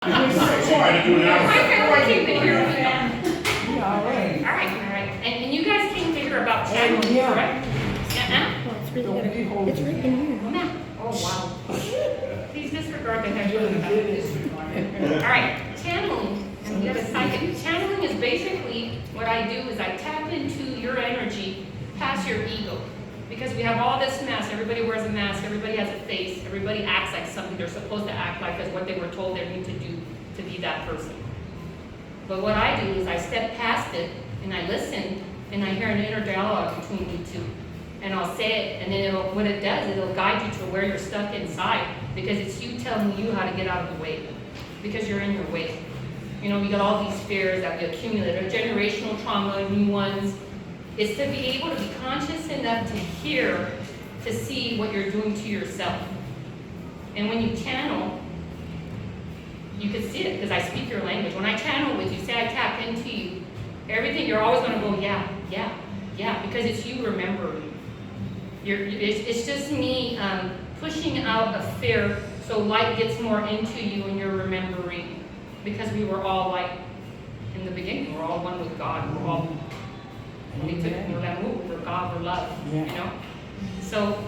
Sorry to do it now. My family came to hear about that. All right. All right. And you guys came to hear about channeling, Yeah. correct? It's really good. It's right in here. Nah. Oh, wow. Please disregard the heck about this. All right, channeling. And we have a psychic. Channeling is basically what I do is I tap into your energy past your ego. Because we have all this mask, everybody wears a mask, everybody has a face, everybody acts like something they're supposed to act like as what they were told they need to do to be that person. But what I do is I step past it and I listen and I hear an inner dialogue between you two. And I'll say it, and then what it does, it'll guide you to where you're stuck inside, because it's you telling you how to get out of the way, because you're in your way. You know, we got all these fears that we accumulate, or generational trauma, new ones. It's to be able to be conscious enough to hear, to see what you're doing to yourself. And when you channel, you can see it, because I speak your language. When I channel with you, say I tap into you, everything, you're always going to go, yeah, because it's you remembering. It's just me pushing out a fear so light gets more into you and you're remembering. Because we were all light in the beginning. We're all one with God. We're all, we're that move, we're God, we're love, you know? So,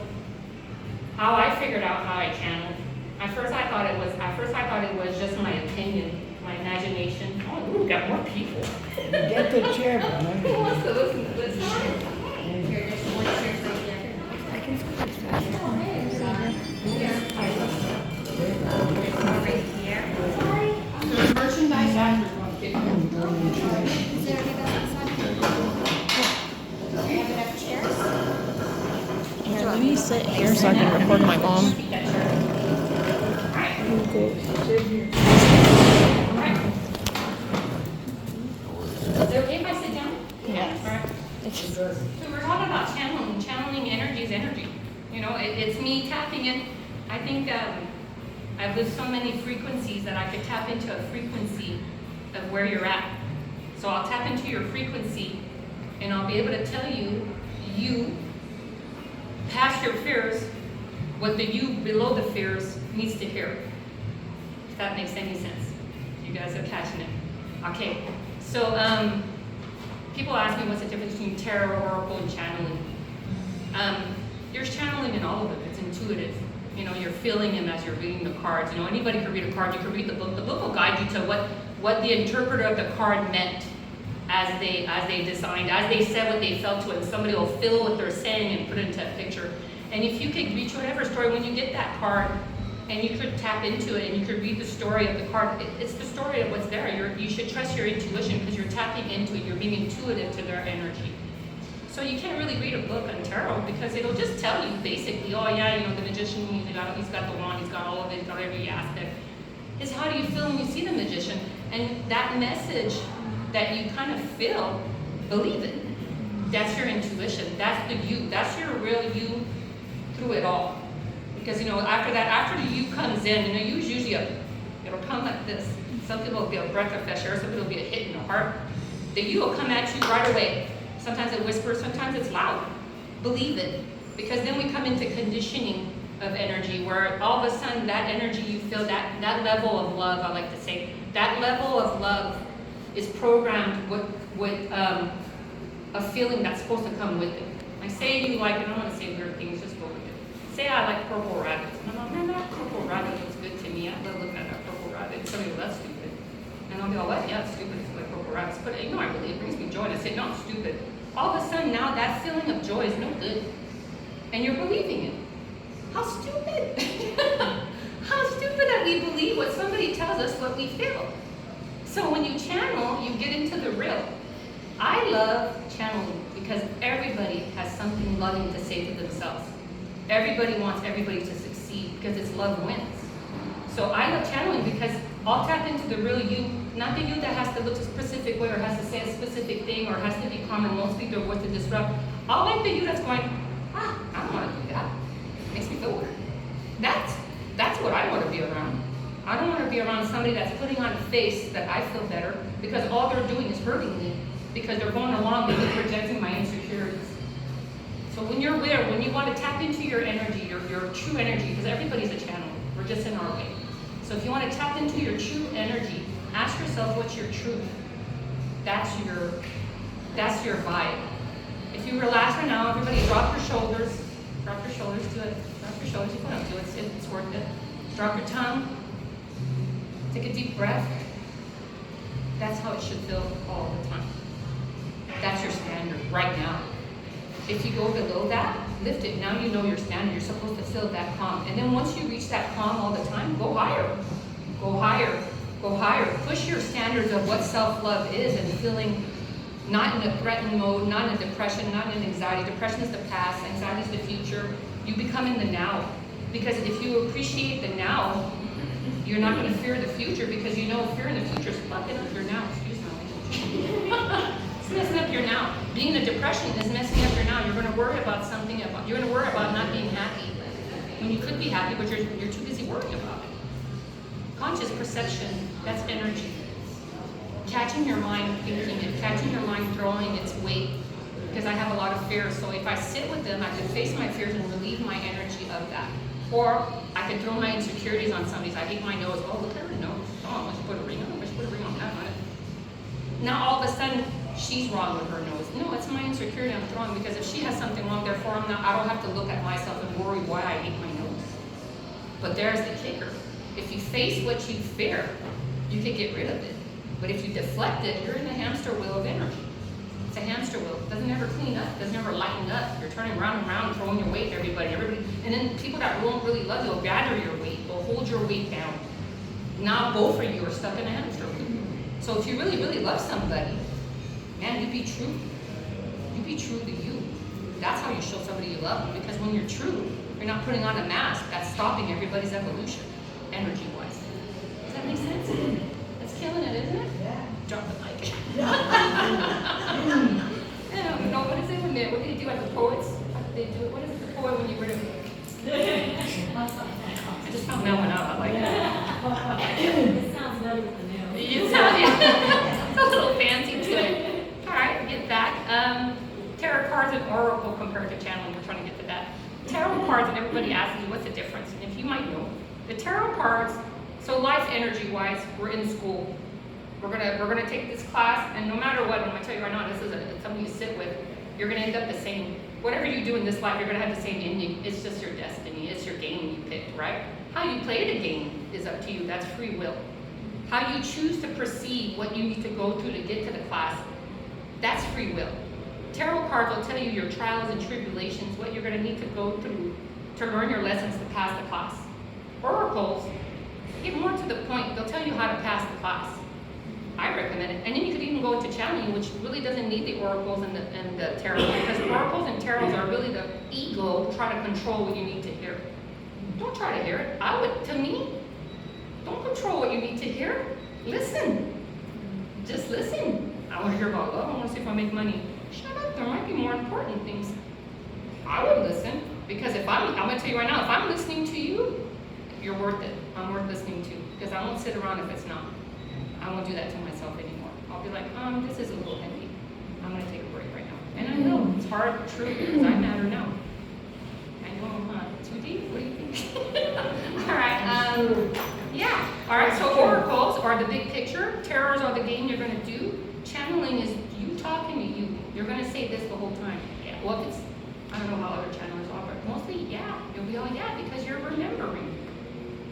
how I figured out how I channeled, at first I thought it was just my opinion, my imagination. Oh, we've got more people. Get the chair, man. Who wants to listen to this? Here, there's one chair right there. I can squeeze this back. Right here. So merchandise after one kid. Is there any back inside? Do you have enough chairs? Here, let me sit here so I can record my mom. Is it okay if I sit down? Yeah. All right. So we're talking about channeling. Channeling energy is energy. You know, it's me tapping in. I think I've lived so many frequencies that I could tap into a frequency of where you're at. So I'll tap into your frequency and I'll be able to tell you, past your fears, what the you below the fears needs to hear. If that makes any sense. You guys are catching it. Okay. So people ask me what's the difference between tarot, oracle, and channeling. There's channeling in all of it. It's intuitive. You know, you're feeling them as you're reading the cards. You know, anybody can read a card. You can read the book. The book will guide you to what the interpreter of the card meant as they designed, as they said what they felt to it. And somebody will feel what they're saying and put it into a picture. And if you could reach whatever story, when you get that card, and you could tap into it, and you could read the story of the card. It's the story of what's there. You should trust your intuition because you're tapping into it. You're being intuitive to their energy. So you can't really read a book on tarot because it'll just tell you basically, oh yeah, you know, the magician, he's got the wand, he's got all of it, he's got every aspect. It's how do you feel when you see the magician? And that message that you kind of feel, believe it. That's your intuition. That's the you. That's your real you through it all. Because, you know, after the you comes in, you know, you's usually it'll come like this. Some people will be a breath of fresh air, some people will be a hit in the heart. The you will come at you right away. Sometimes it whispers, sometimes it's loud. Believe it. Because then we come into conditioning of energy where all of a sudden that energy you feel, that level of love, I like to say, that level of love is programmed with a feeling that's supposed to come with it. I say you like, and I don't want to say weird things, just go with it. Say I like purple rabbits. And I'm like, man, that purple rabbit looks good to me. I love looking at that purple rabbit. Somebody will go, that's stupid. And I'll be all, what? Yeah, it's stupid. It's like purple rabbits. But you know, I believe it brings me joy. And I say, no, it's stupid. All of a sudden now that feeling of joy is no good. And you're believing it. How stupid. How stupid that we believe what somebody tells us what we feel. So when you channel, you get into the real. I love channeling because everybody has something loving to say to themselves. Everybody wants everybody to succeed because it's love wins. So I love channeling because I'll tap into the real you, not the you that has to look a specific way or has to say a specific thing or has to be calm and won't speak their words to disrupt. I'll like the you that's going, I don't want to do that. It makes me feel weird. That's what I want to be around. I don't want to be around somebody that's putting on a face that I feel better because all they're doing is hurting me because they're going along with me projecting my insecurities. So when you're aware, when you want to tap into your energy, your true energy, because everybody's a channel, we're just in our way. So So if you want to tap into your true energy, ask yourself what's your truth. That's your vibe. If you relax right now, everybody drop your shoulders. Drop your shoulders, do it. Drop your shoulders, you can do it, it's worth it. Drop your tongue. Take a deep breath. That's how it should feel all the time. That's your standard right now. If you go below that, lift it. Now you know your standard. You're supposed to feel that calm. And then once you reach that calm all the time, go higher. Go higher. Go higher. Push your standards of what self-love is and feeling not in a threatened mode, not in a depression, not in anxiety. Depression is the past, anxiety is the future. You become in the now. Because if you appreciate the now, you're not going to fear the future because you know fear in the future is fucking up your now. Excuse my language. It's messing up your now. Being in a depression is messing up your now. You're going to worry about something, you're going to worry about not being happy when you could be happy, but you're too busy worrying about it. Conscious perception, that's energy. Catching your mind thinking it, catching your mind throwing its weight. Because I have a lot of fears, so if I sit with them, I can face my fears and relieve my energy of that. Or I could throw my insecurities on somebody's. I hate my nose. Oh, look at her nose. Oh, I should put a ring on it. I should put a ring on that. Now all of a sudden, she's wrong with her nose. No, it's my insecurity I'm throwing because if she has something wrong, therefore I don't have to look at myself and worry why I hate my nose. But there's the kicker. If you face what you fear, you can get rid of it. But if you deflect it, you're in the hamster wheel of energy. It's a hamster wheel. It doesn't ever clean up. It doesn't ever lighten up. You're turning round and round, throwing your weight to everybody. And then people that won't really love you will gather your weight. They'll hold your weight down. Now both of you are stuck in a hamster wheel. So if you really, really love somebody, man, you be true. You be true to you. That's how you show somebody you love them. Because when you're true, you're not putting on a mask that's stopping everybody's evolution, energy-wise. Does that make sense? It's killing it, isn't it? Yeah. Drop the mic. I don't know, what is it when what do they do at the poets? How do they do it? What is the poet when you were I just found that one out. I like that. It sounds better with the nail. You sound, it's a little fancy to it. All right, get that. Tarot cards and oracle compared to channeling. We're trying to get to that. Tarot cards, and everybody asks you what's the difference. And if you might know, the tarot cards. So life energy-wise, we're in school. We're gonna take this class, and no matter what, I'm gonna tell you right now, this is something you sit with. You're gonna end up the same. Whatever you do in this life, you're gonna have the same ending. It's just your destiny. It's your game you picked, right? How you play the game is up to you. That's free will. How you choose to perceive what you need to go through to get to the class, that's free will. Tarot cards will tell you your trials and tribulations, what you're gonna need to go through to learn your lessons to pass the class. Oracles get more to the point. They'll tell you how to pass the class. I recommend it. And then you could even go into channeling, which really doesn't need the oracles and the tarot, because oracles and tarots are really the ego try to control what you need to hear. Don't try to hear it. To me, don't control what you need to hear. Listen. Just listen. I want to hear about love. I want to see if I make money. Shut up. There might be more important things. I would listen, because I'm going to tell you right now, if I'm listening to you, you're worth it. I'm worth listening to, because I won't sit around if it's not. I won't do that to myself anymore. I'll be like, this is a little heavy. I'm gonna take a break right now. And I know it's hard, true, because I matter now. I know I'm not too deep. What do you think? All right. Yeah. All right. So oracles are the big picture. Tarots are the game you're gonna do. Channeling is you talking to you. You're gonna say this the whole time. Yeah. Well, if it's, I don't know how other channelers are, but mostly, yeah. You'll be all yeah because you're remembering.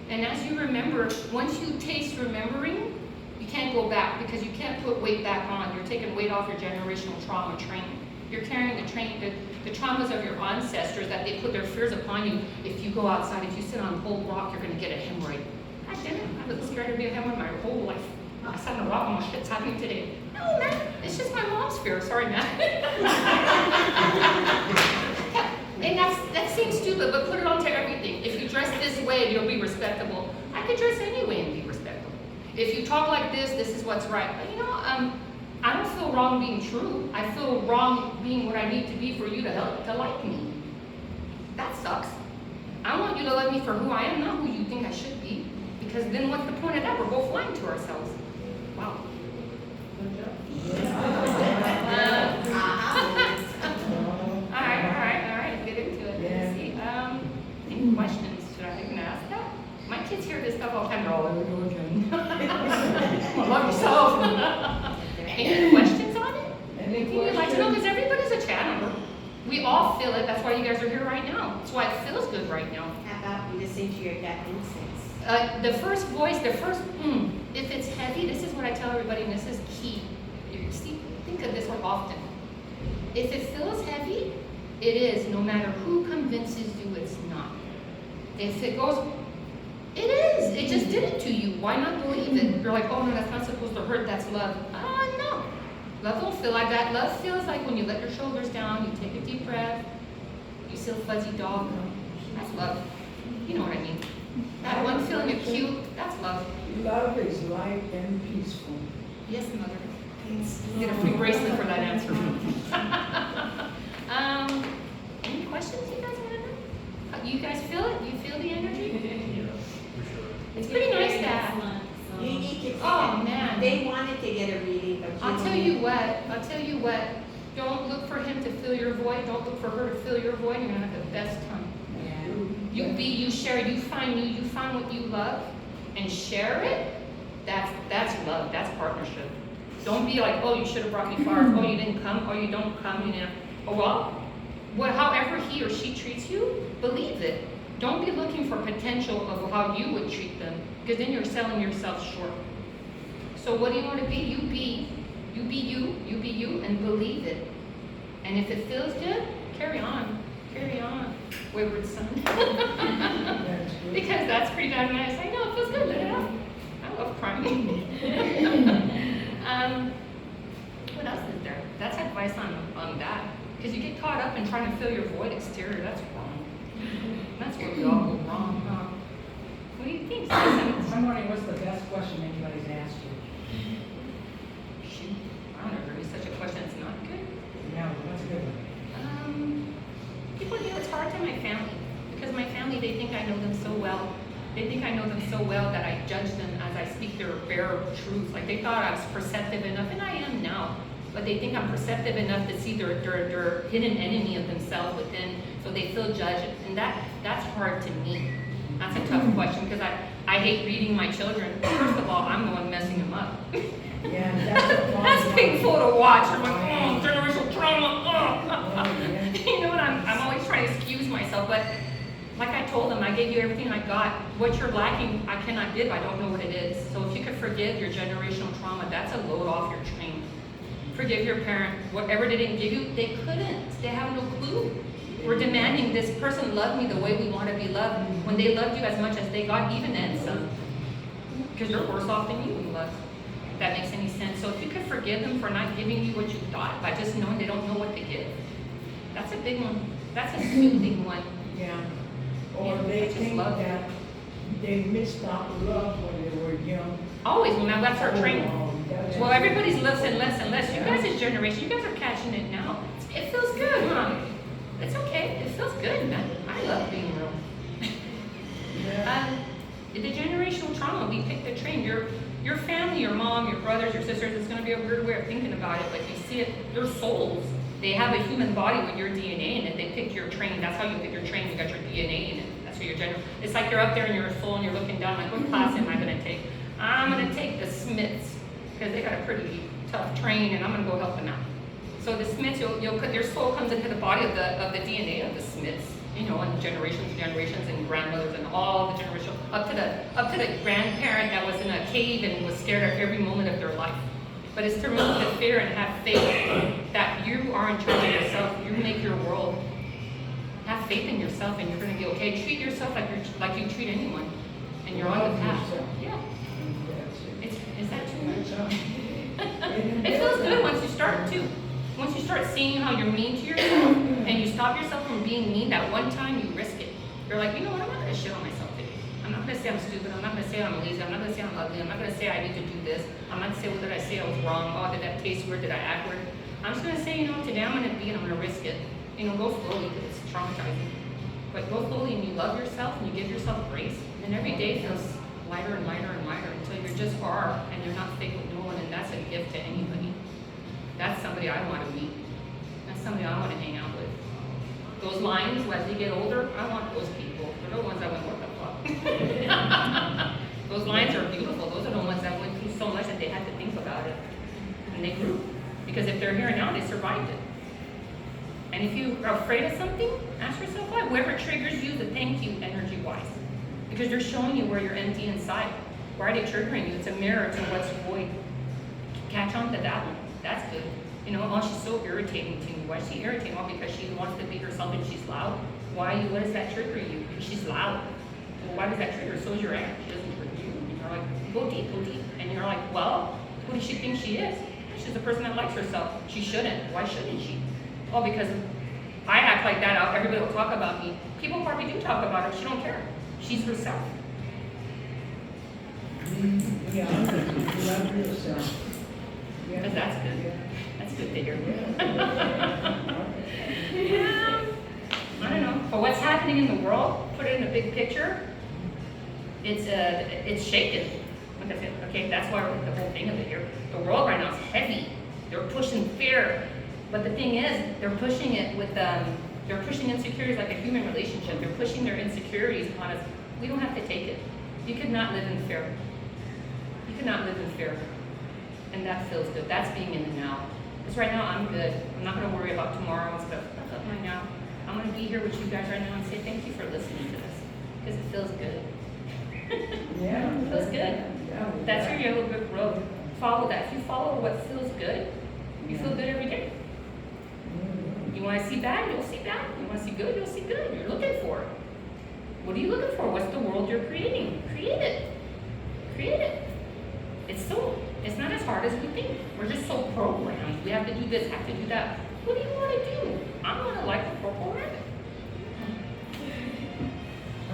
And as you remember, once you taste remembering, you can't go back because you can't put weight back on. You're taking weight off your generational trauma training. You're carrying the traumas of your ancestors that they put their fears upon you. If you go outside, if you sit on a cold rock, you're going to get a hemorrhoid. God damn it, I was scared to be a hemorrhoid my whole life. I sat on a rock and my shit's happening today. No, man, it's just my mom's fear. Sorry, man. And that seems stupid, but put it onto everything. If you dress this way, you'll be respectable. I could dress any way and be respectable. If you talk like this is what's right. But I don't feel wrong being true. I feel wrong being what I need to be for you to like me. That sucks. I want you to like me for who I am, not who you think I should be. Because then what's the point of that? We're both lying to ourselves. Wow. All right. Get into it. Let's see. Any questions? Should I even ask that? My kids hear this stuff all the time. They're all, love yourself. Any questions on it? Any Anything you'd like to know? questions? Because everybody's a chatterer. We all feel it. That's why you guys are here right now. That's why it feels good right now. How about listening to your gut instincts? The first voice, if it's heavy, this is what I tell everybody, and this is key. You see, think of this one often. If it feels heavy, it is, no matter who convinces you it's not. If it goes, it is. It just did it to you. Why not believe it? You're like, oh no, that's not supposed to hurt. That's love. No. Love don't feel like that. Love feels like when you let your shoulders down, you take a deep breath, you see a fuzzy dog. That's love. You know what I mean. That one feeling of cute, that's love. Love is light and peaceful. Yes, mother. Get a free bracelet for that answer. Any questions you guys want to know? You guys feel it? You feel the energy? It's pretty nice that. You need to. Oh, man. They wanted to get a reading, but I'll tell you what. Don't look for him to fill your void. Don't look for her to fill your void. You're gonna have the best time. Yeah. You be, you share, you find what you love and share it. That's love, that's partnership. Don't be like, oh, you should have brought me flowers, oh, you didn't come, oh, you don't come, you know. Oh, well, however he or she treats you, believe it. Don't be looking for potential of how you would treat them, because then you're selling yourself short. So what do you want to be? You be you, and believe it. And if it feels good, carry on, wayward son. That's good. Because that's pretty damn nice. I know, it feels good, let it out. I love crying. What else is there? That's advice on that. Because you get caught up in trying to fill your void exterior, that's wrong. That's where we all go wrong, huh? What do you think, Susan? I'm wondering what's the best question anybody's asked you? Shoot, I don't know, it's such a question that's not good. Yeah, that's a good one. People, it's hard to my family. Because my family, they think I know them so well. They think I know them so well that I judge them as I speak their bare truth. Like they thought I was perceptive enough, and I am now. But they think I'm perceptive enough to see their hidden enemy of themselves within, so they feel judged. And that's hard to me. That's a tough question because I hate reading my children. First of all, I'm the one messing them up. Yeah, that's a fun That's one. painful to watch. I'm like, oh, generational trauma. Oh, yeah. You know what? I'm always trying to excuse myself, but like I told them, I gave you everything I got. What you're lacking, I cannot give. I don't know what it is. So if you could forgive your generational trauma, that's a load off your train. Forgive your parent. Whatever they didn't give you, they couldn't. They have no clue. We're demanding this person love me the way we want to be loved when they loved you as much as they got, even and some. Because you're worse off than you in love. If that makes any sense. So if you could forgive them for not giving you what you thought by just knowing they don't know what to give, that's a big one. That's a soothing one. Yeah. Or Yeah, they just think love. that they missed out love when they were young. Always, when that's our training. Oh, that's- Well, everybody's less and less and less. You guys' generation, you guys are catching it now. It feels good, huh? It's okay. It feels good, man. I love being real. Yeah. The generational trauma, we pick the train. Your family, your mom, your brothers, your sisters, it's going to be a weird way of thinking about it, but you see it, their souls. They have a human body with your DNA in it. They pick your train. That's how you pick your train. You got your DNA in it. That's what your it's like you're up there in your soul and you're looking down like, what class am I going to take? I'm going to take the Smiths because they got a pretty tough train and I'm going to go help them out. So the Smiths, your soul comes into the body of the DNA of the Smiths, you know, and generations and grandmothers and all the generations up to the grandparent that was in a cave and was scared of every moment of their life. But it's to remove the fear and have faith that you are in charge of yourself. You make your world. Have faith in yourself, and you're going to be okay. Treat yourself like you treat anyone, and you're on the Love path. yourself. Yeah. That's it. Is that too much? And It feels good once you start too. Once you start seeing how you're mean to yourself and you stop yourself from being mean, that one time you risk it. You're like, you know what, I'm not gonna shit on myself today. I'm not gonna say I'm stupid, I'm not gonna say I'm lazy, I'm not gonna say I'm ugly, I'm not gonna say I need to do this, I'm not gonna say what did I say I was wrong, oh did that taste weird, did I act weird? I'm just gonna say, you know, today I'm gonna be and I'm gonna risk it. You know, go slowly because it's traumatizing. But go slowly and you love yourself and you give yourself grace. And every day feels lighter and lighter and lighter until you just are and you're not fake with no one, and that's a gift to anybody. That's somebody I want to meet. That's somebody I want to hang out with. Those lines, as they get older, I want those people. They're the ones that went, what the fuck? Those lines are beautiful. Those are the ones that went through so much that they had to and they grew. Because if they're here now, they survived it. And if you are afraid of something, ask yourself why. Whoever triggers you, the thank you energy-wise. Because they're showing you where you're empty inside. Why are they triggering you? It's a mirror to what's void. Catch on to that one. That's good. You know, oh, she's so irritating to me. Why is she irritating? Well, because she wants to be herself and she's loud. Why? What does that trigger you? Because she's loud. Well, why does that trigger? So is your aunt. She doesn't trigger you. And you're like, go deep, go deep. And you're like, well, who does she think she is? She's a person that likes herself. She shouldn't. Why shouldn't she? Oh, because I act like that. Everybody will talk about me. People probably do talk about her. She don't care. She's herself. Yeah, love yourself. Yeah. Because that's good. That's good to hear. Yeah. Yeah. I don't know. But what's happening in the world, put it in the big picture, it's shaken. Like I said, okay, that's why the whole thing of it here. The world right now is heavy. They're pushing fear. But the thing is, they're pushing it with, they're pushing insecurities like a human relationship. They're pushing their insecurities on us. We don't have to take it. You could not live in fear. You could not live in fear. And that feels good. That's being in the now. Because right now I'm good. I'm not going to worry about tomorrow and stuff. That's up right now. I'm going to be here with you guys right now and say thank you for listening to this. Because it feels good. Yeah. It feels good. Yeah. That's your yellow brick road. Follow that. If you follow what feels good, you feel good every day. You want to see bad, you'll see bad. You want to see good, you'll see good. You're looking for it. What are you looking for? What's the world you're creating? Create it. Create it. It's not as hard as we think. We're just so programmed. We have to do this, have to do that. What do you want to do? I want to like a purple rabbit.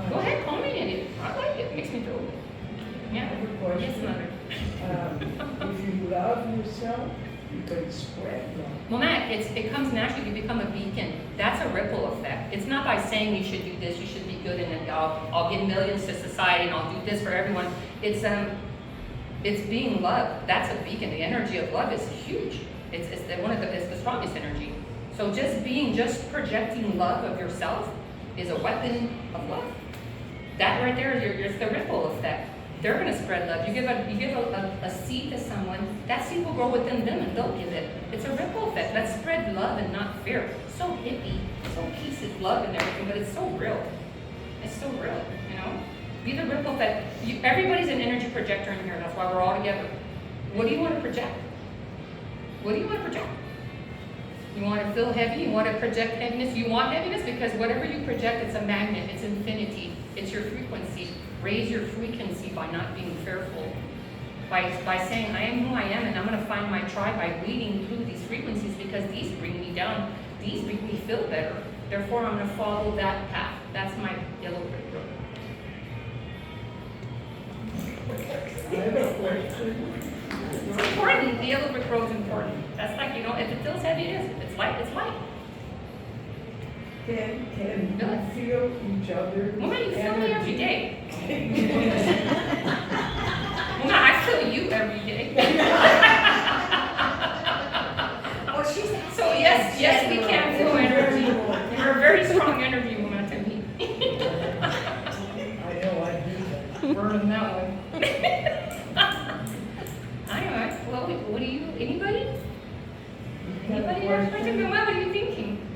Go ahead, call me an idiot. I like it. Makes me feel good. Yeah. Good question. Yes, mother. If you love yourself, you can spread love. Well, Matt, it comes naturally. You become a beacon. That's a ripple effect. It's not by saying you should do this, you should be good, and then I'll give millions to society and I'll do this for everyone. It's being loved. That's a beacon. The energy of love is huge. It's the strongest energy. So just projecting love of yourself is a weapon of love. That right there is the ripple effect. They're going to spread love. You give a seed to someone, that seed will grow within them and they'll give it. It's a ripple effect. Let's spread love and not fear. So hippie, so peace is love and everything, but it's so real. It's so real, you know? Be the ripple effect. Everybody's an energy projector in here. That's why we're all together. What do you want to project? What do you want to project? You want to feel heavy? You want to project heaviness? You want heaviness? Because whatever you project, it's a magnet. It's infinity. It's your frequency. Raise your frequency by not being fearful. By saying, I am who I am, and I'm going to find my tribe by leading through these frequencies because these bring me down. These make me feel better. Therefore, I'm going to follow that path. That's my yellow brick road. I have a question. It's important. The yellow brick road is important. That's like, if it feels heavy, it is. If it's light, it's light. Can you feel each other? Woman, you feel me every day. Woman, I feel you every day. Oh, she's So yes, we can feel energy. You're a very strong energy woman to me. I know I do that. Burning that one. Anyway, well, what do you, anybody? Anybody have a question? What are you thinking?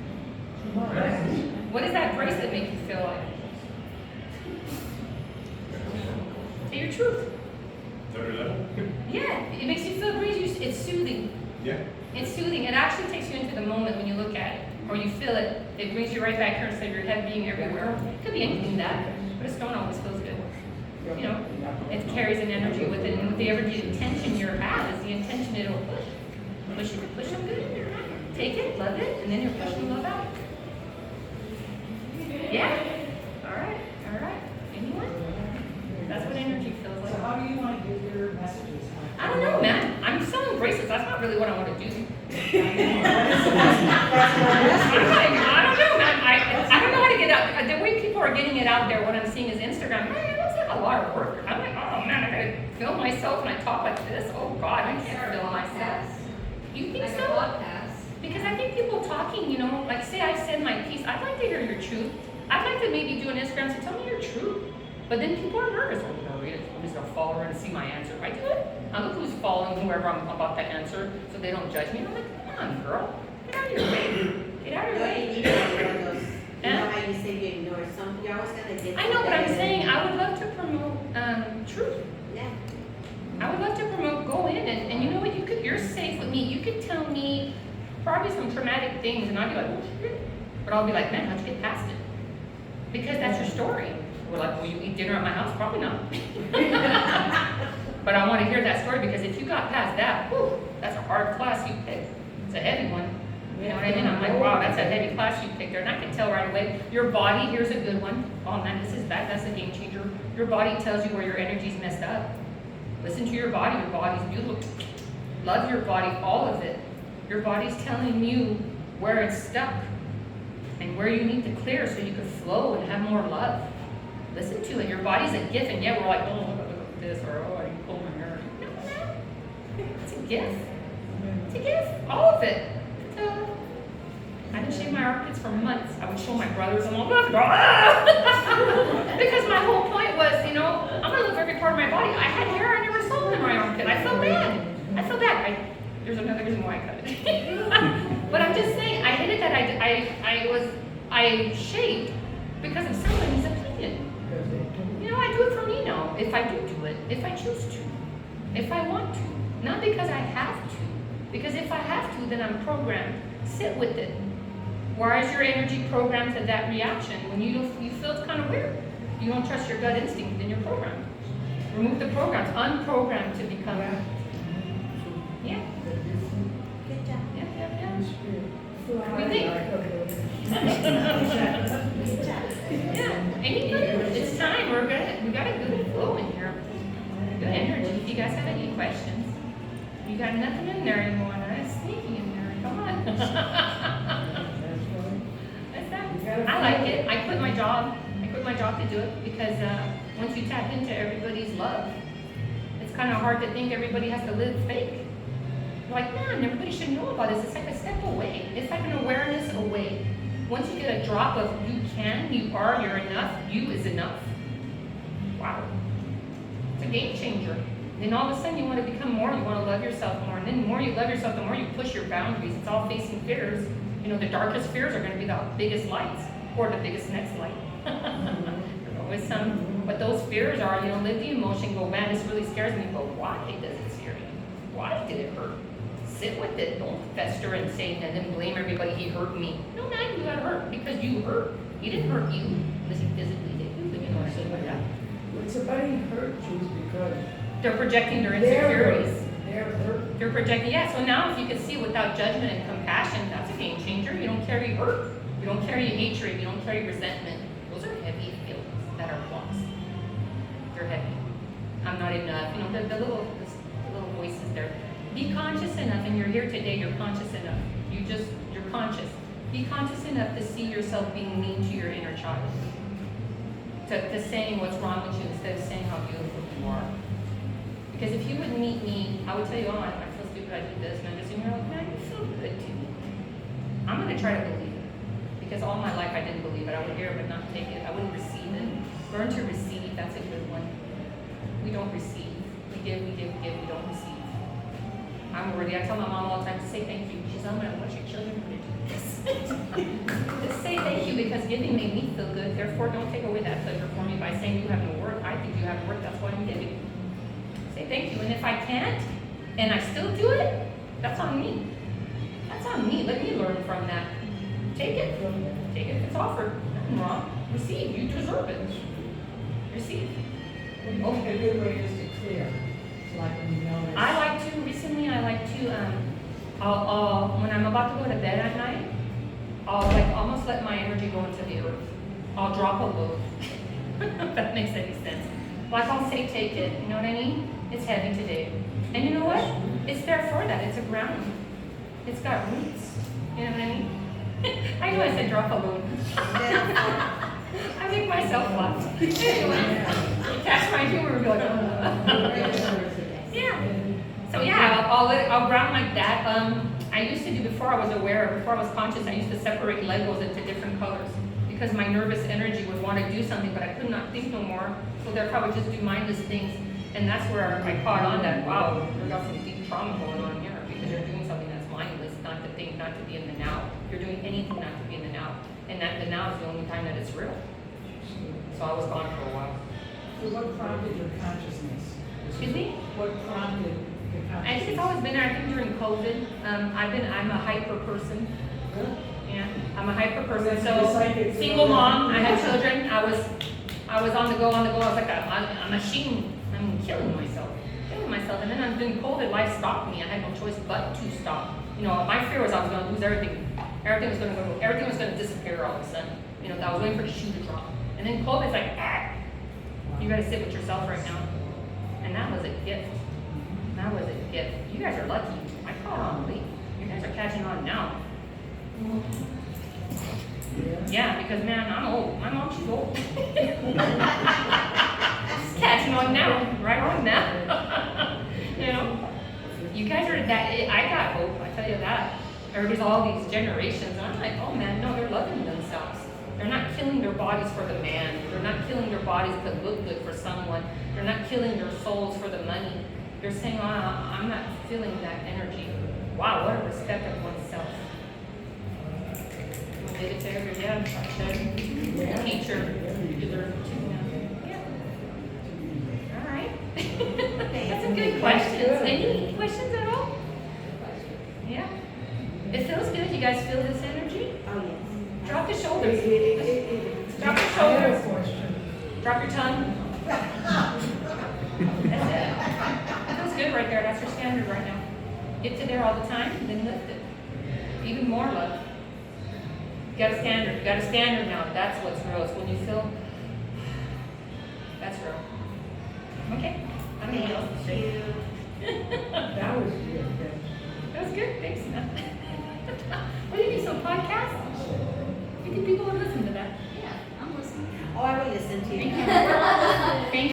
Come on, ask. What does that bracelet make you feel like? Say your truth. Third level? Yeah, it makes you feel great. It's soothing. Yeah. It's soothing. It actually takes you into the moment when you look at it or you feel it. It brings you right back here instead of your head being everywhere. It could be anything that, but a stone always feels good. You know, it carries an energy with it, and whatever the intention you have is the intention it'll push. Push them good. Take it, love it, and then you're pushing love out. Yeah? Alright. Anyone? That's what energy feels like. So how do you want to give your messages? I don't know, man. I'm selling bracelets. That's not really what I want to do. I don't know, man. I don't know how to get out. The way people are getting it out there, what I'm seeing is Instagram. Man, it looks like a lot of work. I'm like, oh man, I gotta film myself and I talk like this. Oh God, I can't film myself. You think so? Because I think people talking, like say I send my piece, I'd like to hear your truth. I'd like to maybe do an Instagram and say, tell me your truth. But then people are nervous. Oh, I'm just gonna follow her and see my answer. I do it. Now look who's following, wherever I'm about to answer, so they don't judge me. I'm like, come on, girl, get out of your way. Get out of your No, way. you need to ignore those. You Eh? know how you say you ignore some, you're always gonna get. I know, but I'm something. saying I would love to promote truth. Yeah. I would love to promote, go in and you know what, you're safe with me. You could tell me probably some traumatic things and I'd be like, oh shit. But I'll be like, man, how'd you get past it? Because that's your story. We're like, will you eat dinner at my house? Probably not. But I want to hear that story because if you got past that, whew, that's a hard class you picked. It's a heavy one. You know what I mean? I'm like, wow, that's a heavy class you picked there. And I can tell right away. Your body, here's a good one. Oh man, this is bad. That's a game changer. Your body tells you where your energy's messed up. Listen to your body. Your body's beautiful. Love your body, all of it. Your body's telling you where it's stuck and where you need to clear so you can flow and have more love. Listen to it. Your body's a gift, and yet we're like, oh, look at this, or oh, I can pull my hair. No. It's a gift. It's a gift. All of it. I didn't shave my armpits for months. I would show my brothers and all that. Because my whole point was, you know, I'm gonna love every part of my body. I had hair I never saw in my armpit. I felt bad. I felt bad. There's another reason why I cut it. But I'm just saying, I hated that I shaved because of somebody's opinion. You know, I do it for me now. If I do it, if I choose to, if I want to, not because I have to. Because if I have to, then I'm programmed. Sit with it. Why is your energy programmed to that reaction? When you feel it's kind of weird, you don't trust your gut instinct, then you're programmed. Remove the programs, unprogrammed to become. Yeah. Good job. Yeah. So We think. Good job. Yeah. Anybody? It's time. We got a good flow in here. Good energy. If you guys have any questions, you got nothing in there anymore. It's sneaking in there. Come on. I like it. I quit my job. To do it because once you tap into everybody's love, it's kind of hard to think everybody has to live fake. Like, man, everybody should know about this. It's like a step away. It's like an awareness away. Once you get a drop of you can, you are, you're enough, you is enough. Wow. It's a game changer. Then all of a sudden you want to become more, you want to love yourself more. And then the more you love yourself, the more you push your boundaries. It's all facing fears. You know, the darkest fears are going to be the biggest lights or the biggest next light. There's always some, but those fears are, you know, live the emotion, go, man, this really scares me, but why does it scare you? Why did it hurt? Sit with it. Don't fester and say, and then blame everybody, he hurt me. No, man, you got hurt because you hurt. He didn't hurt you unless he physically did you, but you know what I mean by that. When somebody hurts you because They're projecting their they're insecurities. hurt. They're hurt. They're projecting, yeah, so now if you can see without judgment and compassion, that's a game changer. You don't carry hurt. You don't carry hatred. You don't carry resentment. Those are heavy feelings that are blocks. They're heavy. I'm not enough. You know, the little voices there. Be conscious enough, and you're here today, you're conscious enough. You're conscious. Be conscious enough to see yourself being mean to your inner child. To saying what's wrong with you instead of saying how beautiful you are. Because if you would meet me, I would tell you, oh, I feel stupid, I do this, and I just, and you're like, man, you feel good too. I'm going to try to believe it. Because all my life I didn't believe it. I would hear it but not take it. I wouldn't receive it. Learn to receive, that's a good one. We don't receive. We give, we don't receive. I'm worthy. I tell my mom all the time to say thank you. She's, I'm going to watch your children are going to do this. Just say thank you because giving made me feel good. Therefore, don't take away that pleasure from me by saying you have no worth. I think you have worth. That's why I'm giving. Say thank you. And if I can't and I still do it, that's on me. That's on me. Let me learn from that. Take it. Take it if it's offered. Nothing wrong. Receive. You deserve it. Receive. A good way is to clear. It's like when you know I like to, recently I like to, I'll when I'm about to go to bed at night, I'll like almost let my energy go into the earth. I'll drop a load. If that makes any sense. Like I'll say take it, you know what I mean? It's heavy today. And you know what? It's there for that. It's a ground. It's got roots. You know what I mean? I know I said drop a load. I make myself laugh. Anyway, catch my humor and be like, oh. Yeah. So yeah, I'll ground like that. I used to do, before I was aware, before I was conscious, I used to separate Legos into different colors because my nervous energy would want to do something, but I could not think no more. So therefore I would just do mindless things. And that's where I caught on that, wow, we got some deep trauma. trauma going on here because you're doing something that's mindless, not to think, not to be in the now. You're doing anything not to be in the now. And that the now is the only time that it's real. So I was gone for a while. So what prompted your consciousness? Excuse me? What prompted the consciousness? I think it's always been there. I think during COVID, I'm a hyper person. Good. Yeah, I'm a hyper person. That's So psychic. single mom, I had children. I was on the go. I was like a machine. I'm killing myself. And then during COVID, life stopped me. I had no choice but to stop. You know, my fear was I was going to lose everything. Everything was going to disappear all of a sudden. You know, I was waiting for the shoe to drop. And then COVID's like, you got to sit with yourself right now. And that was a gift. That was a gift. You guys are lucky. I caught on late. You guys are catching on now. Yeah, because man, I'm old. My mom, she's old. Catching on now, right on now. You know, you guys are that. I got hope. I tell you that. There's all these generations, and I'm like, oh man, no, they're loving themselves. They're not killing their bodies for the man. They're not killing their bodies to look good for someone. They're not killing their souls for the money. They're saying, oh, I'm not feeling that energy. Wow, what a respect of oneself. Give it to everybody. Yeah, a teacher. You deserve it too now. Yeah. All right. That's some good questions. Any questions at all? Yeah. It feels good. You guys feel this energy? Oh, yes. Drop the shoulders. Drop your shoulders. Drop your tongue. That's it. That feels good right there. That's your standard right now. Get to there all the time, then lift it. Even more love. You got a standard. You got a standard now. That's what's real. It's when you feel that's real. Okay. I don't know what else to say. That was good. That was good. Thanks. What do you do? Some podcast? You think people would listen to that? Yeah, I'm listening. Oh, I will listen to you. Thank you.